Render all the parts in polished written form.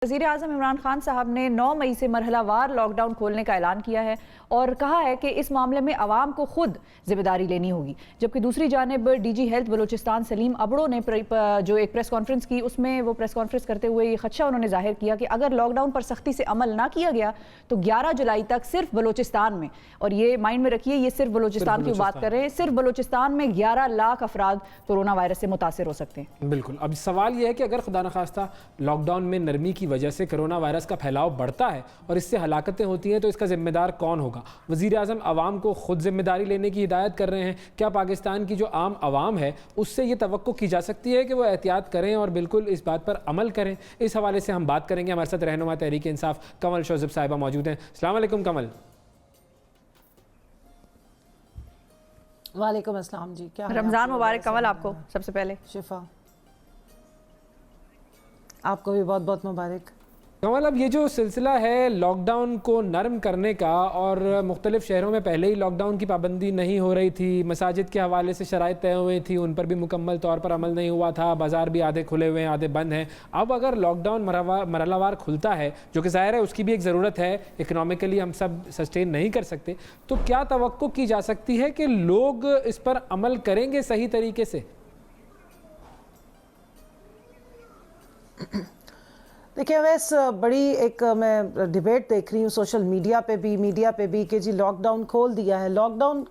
वज़ीर आज़म इमरान खान साहब ने 9 मई से मरहला वार लॉक डाउन खोलने का ऐलान किया है और कहा है कि इस मामले में आवाम को खुद जिम्मेदारी लेनी होगी। जबकि दूसरी जानिब डीजी हेल्थ बलूचिस्तान सलीम अबड़ो ने जो एक प्रेस कॉन्फ्रेंस की, उसमें वो प्रेस कॉन्फ्रेंस करते हुए ये खदशा उन्होंने जाहिर किया कि अगर लॉकडाउन पर सख्ती से अमल ना किया गया तो 11 जुलाई तक सिर्फ बलूचिस्तान में, और ये माइंड में रखिए ये सिर्फ बलूचिस्तान की बात कर रहे हैं, सिर्फ बलूचिस्तान में 11 लाख अफराद कोरोना वायरस से मुतासर हो सकते हैं। बिल्कुल। अब सवाल ये है कि अगर खुदा न खास्ता लॉकडाउन में नरमी की वजह से कोरोना वायरस का फैलाव बढ़ता है और इससे हलाकतें होती हैं तो इसका जिम्मेदार कौन होगा? वज़ीर आज़म आवाम को खुद जिम्मेदारी लेने की हिदायत कर रहे हैं। क्या पाकिस्तान की जो आम आवाम है उससे ये तवक्को की जा सकती है कि वो एहतियात करें और बिल्कुल इस बात पर अमल करें? इस हवाले से हम बात करेंगे। हमारे साथ रहनुमा तहरीक इंसाफ कमल शोज़ब साहिबा मौजूद हैं। अस्सलाम वालेकुम कमल। वालेकुम अस्सलाम जी, क्या रमज़ान मुबारक कमल आपको सबसे पहले। शिफा आपको भी बहुत बहुत मुबारक। कमल, अब ये जो सिलसिला है लॉकडाउन को नरम करने का, और मुख्तलिफ शहरों में पहले ही लॉकडाउन की पाबंदी नहीं हो रही थी, मसाजिद के हवाले से शराइत तय हुई थी, उन पर भी मुकम्मल तौर पर अमल नहीं हुआ था, बाज़ार भी आधे खुले हुए हैं आधे बंद हैं। अब अगर लॉकडाउन मरहलावार खुलता है, जो कि ज़ाहिर है उसकी भी एक ज़रूरत है, इकनॉमिकली हम सब सस्टेन नहीं कर सकते, तो क्या तवक्को की जा सकती है कि लोग इस पर अमल करेंगे सही तरीके से? देखिए, वैसे बड़ी एक मैं डिबेट देख रही हूँ सोशल मीडिया पे भी कि जी लॉकडाउन खोल दिया है, लॉकडाउन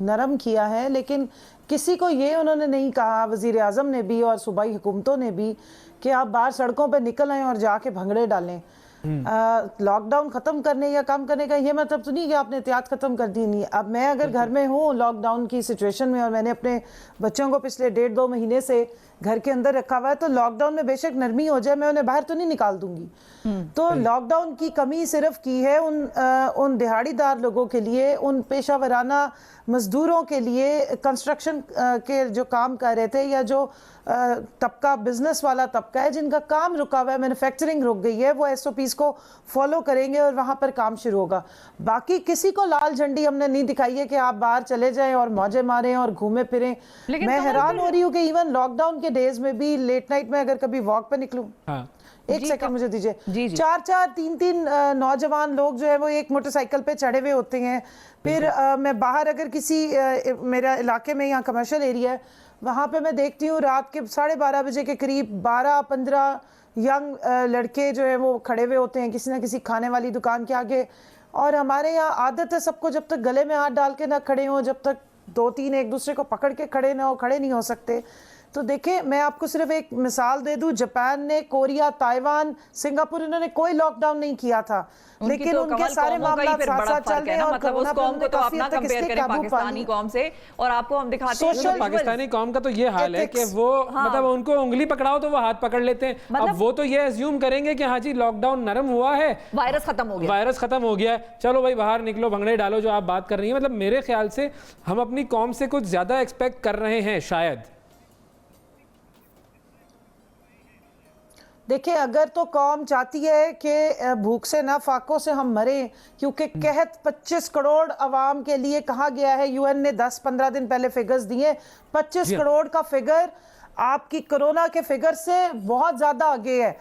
नरम किया है, लेकिन किसी को ये उन्होंने नहीं कहा, वज़ीर आज़म ने भी और सूबाई हुकूमतों ने भी, कि आप बाहर सड़कों पे निकल आएँ और जाके भंगड़े डालें। लॉकडाउन ख़त्म करने या कम करने का ये मतलब तो नहीं कि आपने एहतियात ख़त्म कर दी नहीं। अब मैं अगर घर में हूँ लॉकडाउन की सिचुएशन में और मैंने अपने बच्चों को पिछले 1.5-2 महीने से घर के अंदर रखा हुआ है, तो लॉकडाउन में बेशक नरमी हो जाए, मैं उन्हें बाहर तो नहीं निकाल दूंगी। तो लॉकडाउन की कमी सिर्फ की है उन दिहाड़ीदार लोगों के लिए, उन पेशा वराना मजदूरों के लिए, कंस्ट्रक्शन के जो काम कर रहे थे या जो तबका बिजनेस वाला तबका है जिनका काम रुका हुआ है, मैन्युफैक्चरिंग रुक गई है, वो SOPs को फॉलो करेंगे और वहाँ पर काम शुरू होगा। बाकी किसी को लाल झंडी हमने नहीं दिखाई है कि आप बाहर चले जाएं और मौजे मारें और घूमे फिरें। मैं हैरान हो रही हूँ कि इवन लॉकडाउन के डेज में भी लेट नाइट में अगर कभी वॉक पे निकलूं, एक सेकंड मुझे दीजिए, 4-4 3-3 नौजवान लोग जो है वो एक मोटरसाइकिल पे चढ़े हुए होते हैं। फिर मैं बाहर अगर किसी मेरा इलाके में यहाँ कमर्शियल एरिया है, वहाँ पे मैं देखती हूँ रात के 12:30 बजे के करीब 12-15 यंग लड़के जो है वो खड़े हुए होते हैं किसी ना किसी खाने वाली दुकान के आगे। और हमारे यहाँ आदत है सबको जब तक गले में हाथ डाल के ना खड़े हों, जब तक 2-3 एक दूसरे को पकड़ के खड़े नहीं हो सकते। तो देखिए, मैं आपको सिर्फ एक मिसाल दे दूं, जापान ने, कोरिया, ताइवान, सिंगापुर, इन्होंने कोई लॉकडाउन नहीं किया था, लेकिन तो उनके सारे मामला साथ-साथ चल रहे हैं और मतलब उस कौम को तो अपना कंपेयर करें पाकिस्तानी कौम से, और आपको हम दिखाते हैं तो पाकिस्तानी कौम का तो ये हाल है कि वो मतलब उनको उंगली पकड़ाओ तो वो हाथ पकड़ लेते हैं। अब वो तो ये अज्यूम करेंगे कि हाँ जी लॉकडाउन नरम हुआ है, वायरस खत्म हो गया है, चलो भाई बाहर निकलो, भंगड़े डालो, जो आप बात कर रही है। मतलब मेरे ख्याल से हम अपनी कौम से कुछ ज्यादा एक्सपेक्ट कर रहे हैं शायद। देखिए, अगर तो कौम चाहती है कि भूख से ना फाकों से हम मरें, क्योंकि कहत 25 करोड़ अवाम के लिए कहा गया है, UN ने 10-15 दिन पहले फिगर्स दिए, 25 करोड़ का फिगर आपकी कोरोना के फिगर से बहुत ज़्यादा आगे है।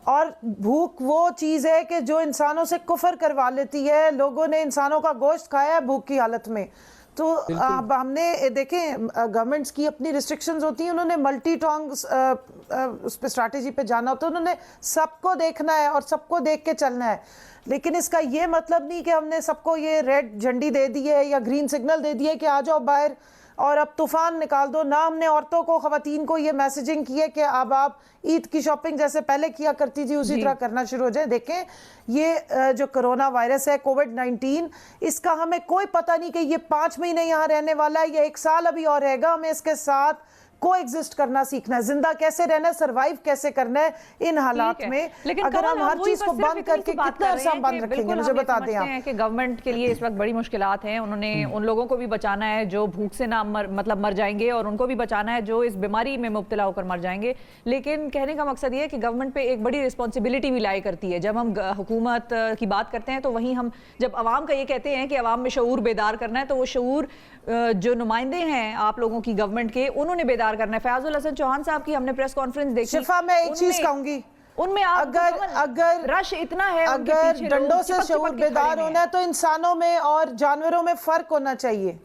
और भूख वो चीज़ है कि जो इंसानों से कुफर करवा लेती है। लोगों ने इंसानों का गोश्त खाया है भूख की हालत में। तो अब हमने देखें, गवर्नमेंट्स की अपनी रिस्ट्रिक्शंस होती हैं, उन्होंने मल्टी टोंग उस पर स्ट्रैटेजी पे जाना होता है, उन्होंने सबको देखना है और सबको देख के चलना है। लेकिन इसका ये मतलब नहीं कि हमने सबको ये रेड झंडी दे दी है या ग्रीन सिग्नल दे दिया है कि आ जाओ बाहर और अब तूफान निकाल दो। ना हमने औरतों को, खवातीन को ये मैसेजिंग की है कि अब आप ईद की शॉपिंग जैसे पहले किया करती थी उसी तरह करना शुरू हो जाए। देखें, ये जो कोरोना वायरस है कोविड-19, इसका हमें कोई पता नहीं कि ये 5 महीने यहाँ रहने वाला है या 1 साल अभी और रहेगा। हमें इसके साथ को एग्जिस्ट करना सीखना है, जिंदा कैसे रहना है, सरवाइव कैसे करना है इन हालात में। लेकिन अगर हम हर चीज को बंद करके कितना अरसा बंद रखेंगे, मुझे बता दें आप कि गवर्नमेंट के लिए इस वक्त बड़ी मुश्किलात हैं। उन्होंने उन लोगों को भी बचाना है जो भूख से ना मर जाएंगे, और उनको भी बचाना है जो इस बीमारी में मुब्तला होकर मर जाएंगे। लेकिन कहने का मकसद ये है कि गवर्नमेंट पे एक बड़ी रिस्पॉन्सिबिलिटी भी लाई करती है। जब हम हुकूमत की बात करते हैं तो वहीं हम जब आवाम का ये कहते हैं कि आवाम में शऊर बेदार करना है, तो वो शऊर जो नुमाइंदे हैं आप लोगों की गवर्नमेंट के, उन्होंने बेदार करना है। फयाजुल हसन चौहान साहब की हमने प्रेस कॉन्फ्रेंस देखी। शिफा, मैं एक चीज कहूंगी, उनमें आप अगर रश इतना है, उनके अगर पीछे डंडों लोग से चिपक शऊर चिपक के खड़े बेदार हैं। होना है तो इंसानों में और जानवरों में फर्क होना चाहिए।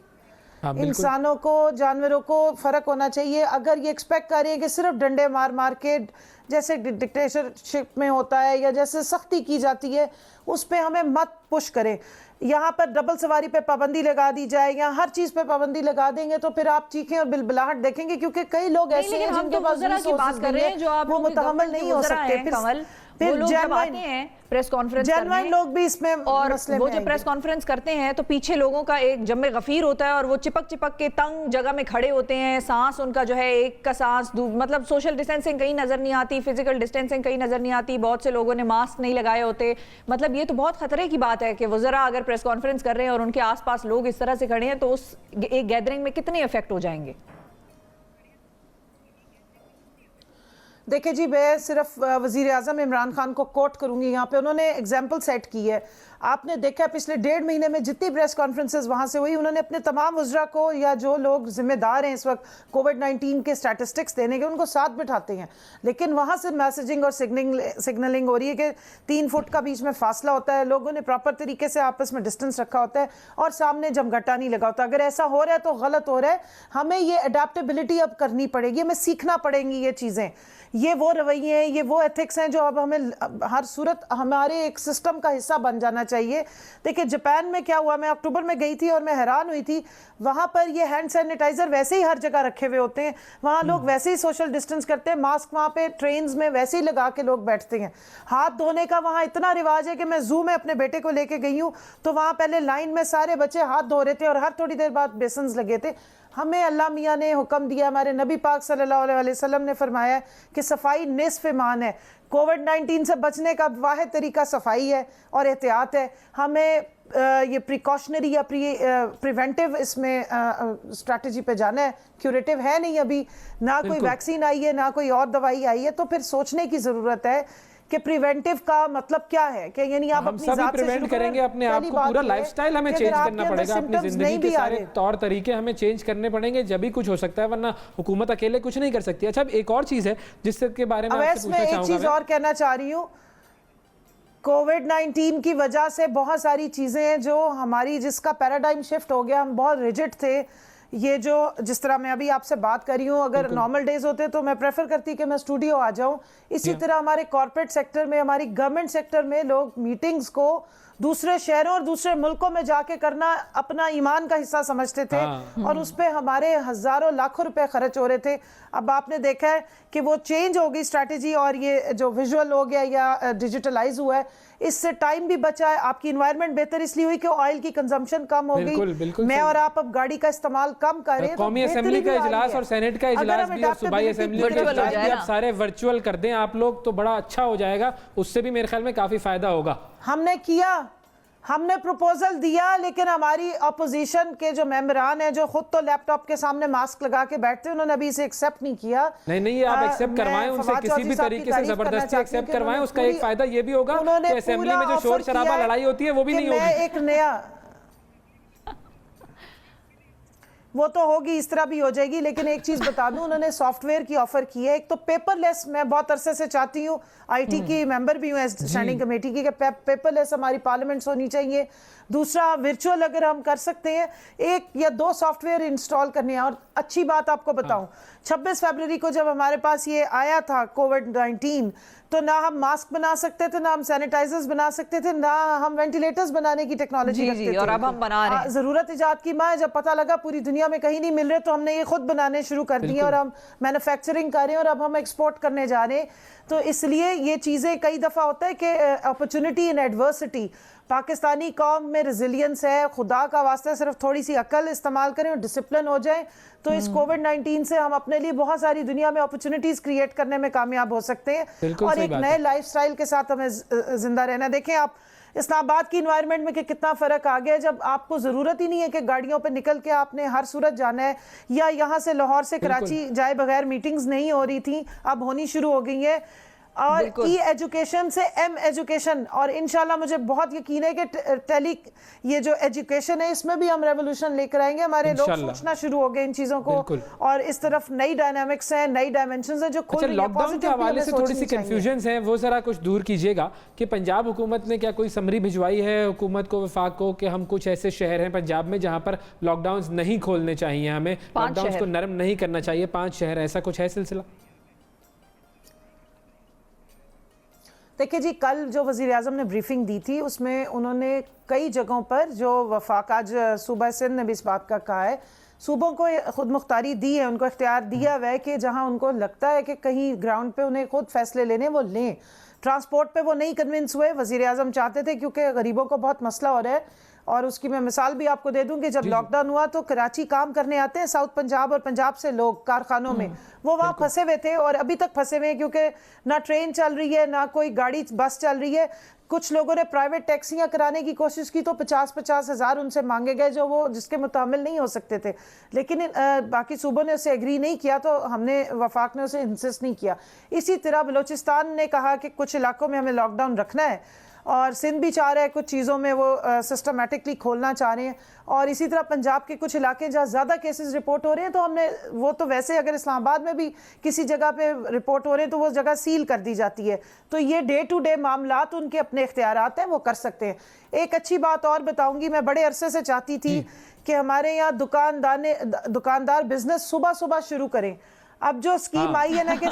हाँ, बिल्कुल। इंसानों को जानवरों को फर्क होना चाहिए। अगर ये एक्सपेक्ट कर रही है कि सिर्फ डंडे मार मार के जैसे डिक्टेटरशिप में होता है या जैसे सख्ती की जाती है, उस पे हमें मत पुश करें। यहाँ पर डबल सवारी पे पाबंदी लगा दी जाए या हर चीज पे पाबंदी लगा देंगे तो फिर आप चीखें और बिलबिलाहट देखेंगे, क्योंकि कई लोग ऐसे हैं जिनके पास वज़रा की बात कर रहे हैं जो आप वो मुतहम्मिल नहीं हो सकते। कमल, वो लोग जब आते हैं प्रेस कॉन्फ्रेंस जेन्युइन लोग भी इसमें और मसले वो में जब आएंगे। प्रेस कॉन्फ्रेंस करते हैं तो पीछे लोगों का एक जमे गफीर होता है और वो चिपक चिपक के तंग जगह में खड़े होते हैं। सांस उनका जो है एक का सांस मतलब सोशल डिस्टेंसिंग कहीं नजर नहीं आती, फिजिकल डिस्टेंसिंग कहीं नजर नहीं आती। बहुत से लोगों ने मास्क नहीं लगाए होते। मतलब ये तो बहुत खतरे की बात है कि वज़रा अगर प्रेस कॉन्फ्रेंस कर रहे हैं और उनके आसपास लोग इस तरह से खड़े हैं तो उस एक गैदरिंग में कितने इफेक्ट हो जाएंगे। देखिए जी, मैं सिर्फ वज़ीर आज़म इमरान खान को कोट करूंगी यहाँ पे। उन्होंने एग्जाम्पल सेट की है। आपने देखा पिछले 1.5 महीने में जितनी प्रेस कॉन्फ्रेंसेस वहाँ से हुई, उन्होंने अपने तमाम वज़रा को या जो लोग जिम्मेदार हैं इस वक्त कोविड-19 के स्टैटिस्टिक्स देने के, उनको साथ बिठाते हैं। लेकिन वहाँ से मैसेजिंग और सिग्नलिंग हो रही है कि 3 फुट का बीच में फासला होता है, लोगों ने प्रॉपर तरीके से आपस में डिस्टेंस रखा होता है और सामने जमघटा नहीं लगा होता। अगर ऐसा हो रहा है तो गलत हो रहा है। हमें ये अडेप्टेबिलिटी अब करनी पड़ेगी, हमें सीखना पड़ेंगी ये चीज़ें। ये वो रवैये हैं, ये वो एथिक्स हैं जो अब हमें हर सूरत हमारे एक सिस्टम का हिस्सा बन जाना चाहिए। देखिए जापान में क्या हुआ, मैं अक्टूबर में गई थी और मैं हैरान हुई थी। वहाँ पर ये हैंड सैनिटाइजर वैसे ही हर जगह रखे हुए होते हैं, वहाँ लोग वैसे ही सोशल डिस्टेंस करते हैं, मास्क वहाँ पे ट्रेन्स में वैसे ही लगा के लोग बैठते हैं। हाथ धोने का वहाँ इतना रिवाज है कि मैं जू में अपने बेटे को लेके गई हूँ तो वहाँ पहले लाइन में सारे बच्चे हाथ धो रहे थे और हर थोड़ी देर बाद बेसन्स लगे थे। हमें अल्लाह मियाँ ने हुक्म दिया, हमारे नबी पाक सल्लल्लाहु अलैहि वसल्लम ने फरमाया कि सफाई निस्फ ईमान है। कोविड-19 से बचने का वाहिद तरीका सफाई है और एहतियात है। हमें ये प्रिकॉशनरी या प्रिवेंटिव इसमें स्ट्रैटेजी पे जाना है। क्यूरेटिव है नहीं अभी, ना कोई वैक्सीन आई है ना कोई और दवाई आई है, तो फिर सोचने की ज़रूरत है कि प्रिवेंटिव का मतलब क्या है। कि यानी आप अपनी जात से प्रिवेंट करेंगे अपने आप को, पूरा लाइफस्टाइल हमें चेंज करना पड़ेगा, अपनी जिंदगी के सारे तौर तरीके हमें चेंज करने पड़ेंगे, जब भी कुछ हो सकता है, वरना हुकूमत अकेले कुछ नहीं कर सकती। अच्छा, एक और चीज है जिसके बारे में आपसे पूछना चाहूंगा। एक चीज और कहना चाह रही हूँ, कोविड-19 की वजह से बहुत सारी चीजें हैं जो हमारी, जिसका पैराडाइम शिफ्ट हो गया। हम बहुत रिजिड थे। ये जो जिस तरह मैं अभी आपसे बात कर रही हूँ, अगर नॉर्मल डेज होते तो मैं प्रेफर करती कि मैं स्टूडियो आ जाऊँ। इसी तरह हमारे कॉर्पोरेट सेक्टर में, हमारी गवर्नमेंट सेक्टर में लोग मीटिंग्स को दूसरे शहरों और दूसरे मुल्कों में जाके करना अपना ईमान का हिस्सा समझते थे और उस पे हमारे हजारों लाखों रुपए खर्च हो रहे थे। अब आपने देखा है कि वो चेंज हो गई स्ट्रैटेजी और ये जो विजुअल हो गया या डिजिटलाइज हुआ है, इससे टाइम भी बचा है। आपकी इन्वायरमेंट बेहतर इसलिए हुई कि ऑयल की कंजम्पशन कम हो गई। मैं और आप अब गाड़ी का इस्तेमाल कम कर रहे हैं। कौमी असेंबली का इजलास और सेनेट का इजलास भी और सूबाई असेंबली का इजलास भी अब सारे वर्चुअल कर दें आप लोग तो बड़ा अच्छा हो जाएगा। उससे भी मेरे ख्याल में काफी फायदा होगा। हमने प्रपोजल दिया, लेकिन हमारी अपोजिशन के जो मेंबरान हैं जो खुद तो लैपटॉप के सामने मास्क लगा के बैठते हैं, उन्होंने अभी इसे एक्सेप्ट नहीं किया। नहीं, आप एक्सेप्ट करवाएं उनसे, किसी भी तरीके से जबरदस्ती एक्सेप्ट करवाएं। उसका एक फायदा ये भी होगा कि असेंबली में जो शोर शराबा लड़ाई होती है वो भी नहीं होगी। एक नया वो तो होगी, इस तरह भी हो जाएगी। लेकिन एक चीज बता दूं, उन्होंने सॉफ्टवेयर की ऑफर की है। एक तो पेपरलेस, मैं बहुत अरसे से चाहती हूँ, आईटी की मेंबर भी हूँ स्टैंडिंग कमेटी की, कि पेपरलेस हमारी पार्लियामेंट्स होनी चाहिए। दूसरा, वर्चुअल अगर हम कर सकते हैं, 1 या 2 सॉफ्टवेयर इंस्टॉल करने हैं। और अच्छी बात आपको बताऊं, 26 फरवरी को जब हमारे पास ये आया था कोविड-19, तो ना हम मास्क बना सकते थे, ना हम सैनिटाइजर्स बना सकते थे, ना हम वेंटिलेटर्स बनाने की टेक्नोलॉजी रखते थे। और अब हम बना रहे हैं। जरूरत इजाद की माँ, जब पता लगा पूरी दुनिया में कहीं नहीं मिल रहे तो हमने ये खुद बनाने शुरू कर दिए और हम मैन्युफैक्चरिंग कर रहे हैं और अब हम एक्सपोर्ट करने जा रहे हैं। तो इसलिए ये चीज़ें, कई दफ़ा होता है कि अपॉर्चुनिटी इन एडवर्सिटी, पाकिस्तानी कौम में रेजिलियंस है। खुदा का वास्ता सिर्फ थोड़ी सी अकल इस्तेमाल करें और डिसिप्लिन हो जाए तो इस कोविड-19 से हम अपने लिए बहुत सारी दुनिया में अपॉर्चुनिटीज क्रिएट करने में कामयाब हो सकते हैं और एक नए लाइफस्टाइल के साथ हमें जिंदा रहना। देखें आप इस्लामाबाद की इन्वायरमेंट में कि कितना फ़र्क आ गया है, जब आपको ज़रूरत ही नहीं है कि गाड़ियों पे निकल के आपने हर सूरत जाना है, या यहाँ से लाहौर से कराची जाए बगैर मीटिंग्स नहीं हो रही थी, अब होनी शुरू हो गई है। اور ای ایجوکیشن سے ایم ایجوکیشن, اور انشاءاللہ مجھے بہت یقین ہے کہ ٹیلی یہ جو ایجوکیشن ہے اس میں بھی ہم ریولوشن لے کر آئیں گے. ہمارے لوگ سوچنا شروع ہو گئے ان چیزوں کو, اور اس طرف نئی ڈائنامکس ہیں, نئی ڈائمنشنز ہیں جو کھل رہی ہیں. لاک ڈاؤن کے حوالے سے تھوڑی سی کنفیوژنز ہیں, وہ ذرا کچھ دور کیجیے گا کہ پنجاب حکومت نے کیا کوئی سمری بھجوائی ہے حکومت کو, وفاق کو, کہ ہم کچھ ایسے شہر ہیں پنجاب میں جہاں پر لاک ڈاؤنز نہیں کھولنے چاہیے, ہمیں لاک ڈاؤنز کو نرم نہیں کرنا چاہیے, 5 شہر, ایسا کچھ ہے سلسلہ؟ دیکھیں جی, کل جو وزیر اعظم نے بریفنگ دی تھی اس میں انہوں نے کئی جگہوں پر جو وفاق, آج صوبہ سندھ نے بھی اس بات کا کہا ہے, صوبوں کو خود مختاری دی ہے, ان کو اختیار دیا ہوا ہے کہ جہاں ان کو لگتا ہے کہ کہیں گراؤنڈ پہ انہیں خود فیصلے لینے وہ لیں. ٹرانسپورٹ پہ وہ نہیں کنونس ہوئے, وزیر اعظم چاہتے تھے کیونکہ غریبوں کو بہت مسئلہ ہو رہا ہے, اور اس کی میں مثال بھی آپ کو دے دوں کہ جب لاک ڈاؤن ہوا تو کراچی کام کرنے آتے ہیں ساؤتھ پنجاب اور پنجاب سے لوگ کارخانوں میں, وہ وہاں پھنسے ہوئے تھے اور ابھی تک پھنسے ہوئے ہیں کیونکہ نہ ٹرین چل رہی ہے نہ کوئی گاڑی بس چل رہی ہے. کچھ لوگوں نے پرائیویٹ ٹیکسیاں کرانے کی کوشش کی تو 50-50 ہزار ان سے مانگے گئے جو وہ جس کے متحمل نہیں ہو سکتے تھے, لیکن باقی صوبوں نے اسے ایگری نہیں کیا تو ہم نے وفاق نے اسے انسسٹ نہیں کیا. اسی طرح بلوچستان نے کہا کہ کچھ علاقوں میں ہمیں لاک ڈاؤن رکھنا ہے, اور سندھ بھی چاہ رہا ہے, کچھ چیزوں میں وہ سسٹمیٹکلی کھولنا چاہ رہے ہیں, اور اسی طرح پنجاب کے کچھ علاقے جہاں زیادہ کیسز رپورٹ ہو رہے ہیں تو ہم نے وہ تو ویسے اگر اسلام آباد میں بھی کسی جگہ پہ رپورٹ ہو رہے ہیں تو وہ جگہ سیل کر دی جاتی ہے. تو یہ ڈے ٹو ڈے معاملات ان کے اپنے اختیارات ہیں, وہ کر سکتے ہیں. ایک اچھی بات اور بتاؤں گی, میں بڑے عرصے سے چاہتی تھی کہ ہمارے یہاں دکاندار بزنس صبح صبح شروع کریں. اب جو اسکیم آئی ہے نا کہ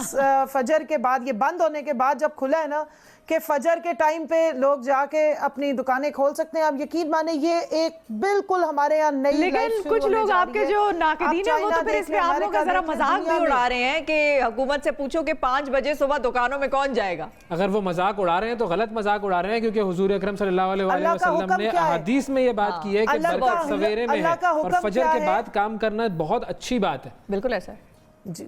فجر کے بعد, یہ بند ہونے کے بعد جب کھلا ہے نا کہ فجر کے ٹائم پہ لوگ جا کے اپنی دکانیں کھول سکتے ہیں, آپ یقین مانے یہ ایک بالکل ہمارے یہاں نئی لائف شروع ہونے جا رہی ہے. لیکن کچھ لوگ آپ کے جو ناقدین ہیں وہ تو پھر اس پہ آپ لوگ کا ذرا مذاق بھی اڑا رہے ہیں کہ حکومت سے پوچھو کہ 5 بجے صبح دکانوں میں کون جائے گا. اگر وہ مذاق اڑا رہے ہیں تو غلط مذاق اڑا رہے ہیں, کیونکہ حضور اکرم صلی اللہ علیہ وسلم نے احادیث میں یہ بات کی ہے کہ برکت سویرے میں ہے اور فجر کے بعد کام کرنا بہت اچھی بات ہے. بالکل ایسا ہے جی.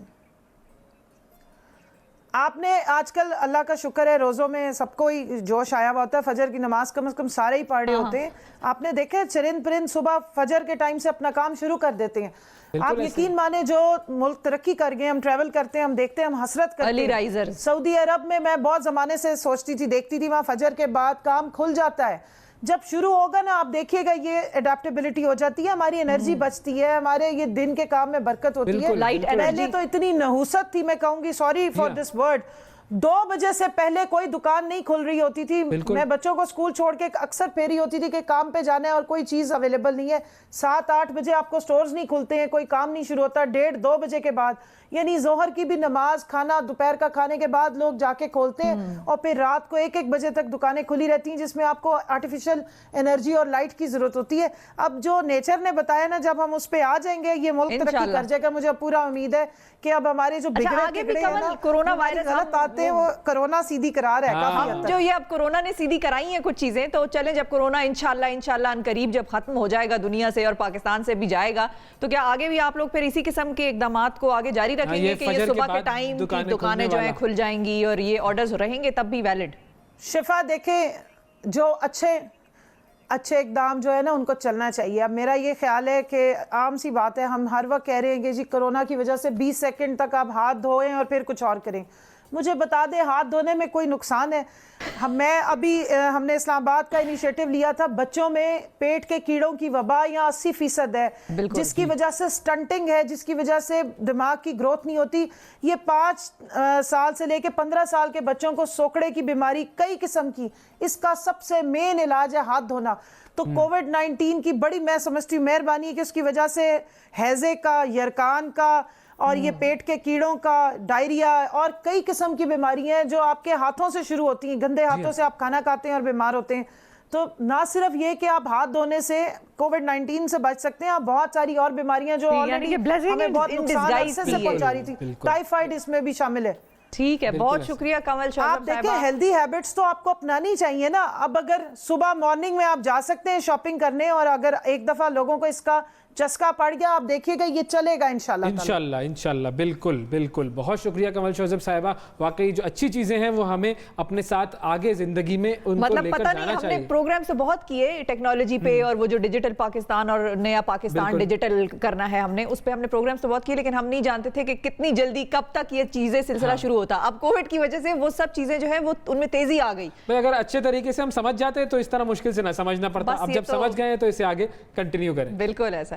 آپ نے آج کل اللہ کا شکر ہے روزوں میں سب کو ہی جوش آیا ہوا ہوتا ہے, فجر کی نماز کم از کم سارے ہی پڑھ رہے ہوتے ہیں. آپ نے دیکھا چرند پرند صبح فجر کے ٹائم سے اپنا کام شروع کر دیتے ہیں. آپ یقین مانے جو ملک ترقی کر گئے, ہم ٹریول کرتے ہیں, ہم دیکھتے ہیں, ہم حسرت کرتے ہیں. سعودی عرب میں بہت زمانے سے سوچتی تھی, دیکھتی تھی, وہاں فجر کے بعد کام کھل جاتا ہے. جب شروع ہوگا نا آپ دیکھیے گا یہ اڈیپٹیبلٹی ہو جاتی ہے, ہماری انرجی بچتی ہے, ہمارے یہ دن کے کام میں برکت ہوتی ہے. پہلے تو اتنی نحوست تھی, میں کہوں گی سوری فار دس ورڈ, 2 بجے سے پہلے کوئی دکان نہیں کھل رہی ہوتی تھی. میں بچوں کو اسکول چھوڑ کے اکثر پھیری ہوتی تھی کہ کام پہ جانا ہے اور کوئی چیز اویلیبل نہیں ہے. 7-8 بجے آپ کو سٹورز نہیں کھلتے ہیں, کوئی کام نہیں شروع ہوتا. 1:30-2 بجے کے بعد, یعنی ظہر کی بھی نماز, کھانا دوپہر کا کھانے کے بعد لوگ جا کے کھولتے ہیں, اور پھر رات کو 1-1 بجے تک دکانیں کھلی رہتی ہیں, جس میں آپ کو آرٹیفیشل انرجی اور لائٹ کی ضرورت ہوتی ہے. اب جو نیچر نے بتایا نا, جب ہم اس پہ آ جائیں گے یہ ملک ترقی کر جائے گا. مجھے پورا امید ہے کہ اب ہمارے جو بگڑے ہیں کورونا وائرس غلط آتے ہیں وہ کرونا سیدھی کرا رہا ہے کافی حد تک. جو یہ اب کورونا نے سیدھی کرائی ہیں کچھ چیزیں, تو چلیں جب کورونا انشاءاللہ ان قریب جب ختم ہو جائے گا دنیا سے اور پاکستان سے بھی جائے گا, تو کیا آگے بھی آپ لوگ پھر اسی قسم کے اقدامات کو آگے جاری رکھیں گے کہ یہ صبح کے ٹائم کی دکانیں جو ہیں کھل جائیں گی اور یہ آرڈرز رہیں گے تب بھی ویلڈ؟ شفا دیکھیں, جو اچھے اقدام جو ہے نا ان کو چلنا چاہیے. اب میرا یہ خیال ہے کہ عام سی بات ہے, ہم ہر وقت کہہ رہے ہیں کہ جی کرونا کی وجہ سے 20 سیکنڈ تک آپ ہاتھ دھوئیں اور پھر کچھ اور کریں. مجھے بتا دیں ہاتھ دھونے میں کوئی نقصان ہے؟ ہم نے اسلام آباد کا انیشیٹو لیا تھا, بچوں میں پیٹ کے کیڑوں کی وبا یہاں 80% ہے, جس کی وجہ سے سٹنٹنگ ہے, جس کی وجہ سے دماغ کی گروتھ نہیں ہوتی. یہ 5 سال سے لے کے 15 سال کے بچوں کو سوکڑے کی بیماری کئی قسم کی, اس کا سب سے مین علاج ہے ہاتھ دھونا. تو کووڈ-19 کی بڑی میں سمجھتی ہوں مہربانی ہے کہ اس کی وجہ سے ہیضے کا, یرکان کا اور یہ پیٹ کے کیڑوں کا, ڈائریا اور کئی قسم کی بیماریاں ہیں جو آپ کے ہاتھوں سے شروع ہوتی ہیں. گندے ہاتھوں سے آپ کھانا کھاتے ہیں اور بیمار ہوتے ہیں. تو نہ صرف یہ کہ آپ ہاتھ دھونے سے کووڈ-19 سے بچ سکتے ہیں, آپ بہت ساری اور بیماریاں جو ہمیں بہت نقصان عرصے سے پہنچا رہی تھی, ٹائیفائڈ اس میں بھی شامل ہے. ٹھیک ہے, بہت شکریہ کمل شاہ. آپ دیکھیں ہیلدی ہیبٹس تو آپ کو اپنانی چاہیے نا. اب اگر صبح مارننگ میں آپ جا سکتے ہیں شاپنگ کرنے, اور اگر ایک دفعہ لوگوں کو اس کا चस्का पड़ गया, आप देखिएगा ये चलेगा इंशाल्लाह ताला। इंशाल्लाह इंशाल्लाह, बिल्कुल बिल्कुल। बहुत शुक्रिया कमल शोज़ब साहिबा, वाकई जो अच्छी चीज़ें हैं वो हमें अपने साथ आगे ज़िंदगी में उनको मतलब लेकर पता जाना नहीं, हमने चाहिए। प्रोग्राम से बहुत किए टेक्नोलॉजी पे, और वो जो डिजिटल पाकिस्तान और नया पाकिस्तान डिजिटल करना है, हमने उस पे हमने प्रोग्राम्स तो बहुत किए, लेकिन हम नहीं जानते थे कि कितनी जल्दी कब तक ये चीजें सिलसिला शुरू होता। अब कोविड की वजह से वो सब चीजें जो है वो उनमें तेजी आ गई। भाई अगर अच्छे तरीके से हम समझ जाते तो इस तरह मुश्किल से ना समझना पड़ता। बस अब ये जब तो- समझ गए तो इसे आगे कंटिन्यू करें। बिल्कुल ऐसा है।